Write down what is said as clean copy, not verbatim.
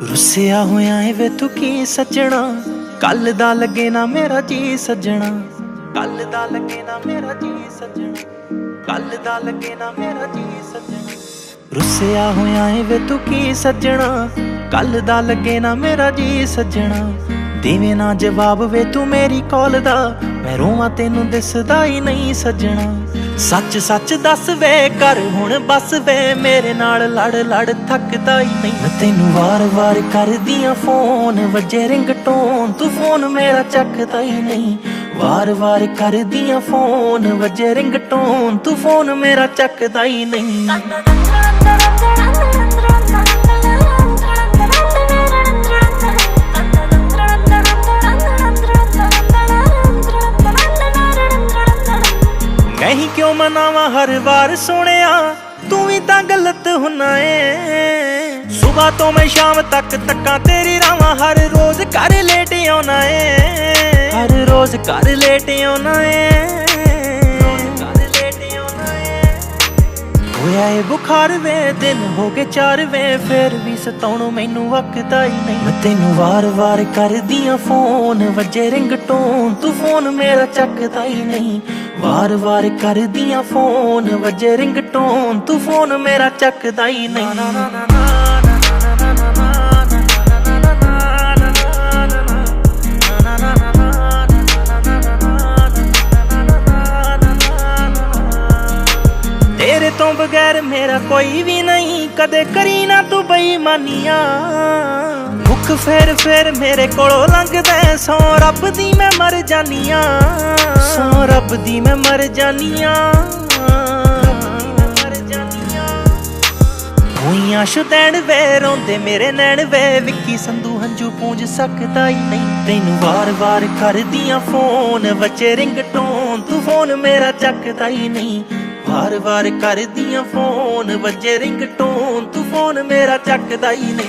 रुसिया होया है वे तू की सजना, कल दा लगे ना मेरा जी सजना, कल दा लगे ना मेरा जी सजना, कल दा लगे ना मेरा जी सजना। रुसिया होया है वे तू की सजना, कल दा लगे ना मेरा जी सजना। देवे ना जवाब वे तू मेरी कॉल दा, मैं रोवां तेनू दिसदा ही नहीं सजना। सच सच दस वे कर हुण बस वे, मेरे नाल लड़ लड़ थकदा ही नहीं। मैं तेनू वार वार कर दियां फोन, वजे रिंगटोन तू फोन मेरा चकदा ही नहीं। वार वार कर दियां फोन, वजे रिंगटोन तू फोन मेरा चकदा ही नहीं। नहीं क्यों मनावा हर बार सोनिया, तू भी तां गलत हुना है। सुबह तो मैं शाम तक तक्का तेरी रावां, हर रोज घर लेट आना है, हर रोज घर लेट आना है। होया है बुखार वे दिन हो गए 4 वे, फिर भी सताउणों मैनू वकदा ही नहीं। मैं तेनू वार वार कर दियां फोन, वजे रिंगटोन तू फोन मेरा चकदा ही नहीं। वार वार कर दियां फोन, वजे रिंगटोन तू फोन मेरा चकदा ही नहीं। तेरे तो बगैर मेरा कोई भी नहीं, कदे करी ना तू बेईमानियां। मुख फेर मेरे कोलों लंघदा, सौ रब दी मैं मर जानियां, सौ रब दी मैं मर जानियां। होइयां शुदैन वे रोंदे मेरे नैन वे, विक्की संधू हंजू पूंज सकदा ही नहीं। तैनू वार वार कर दियां फोन, वजे रिंगटोन तू फोन मेरा चकदा ही नहीं। वार वार कर दियां फोन, वजे रिंगटोन तू फोन मेरा चकदा ही नहीं।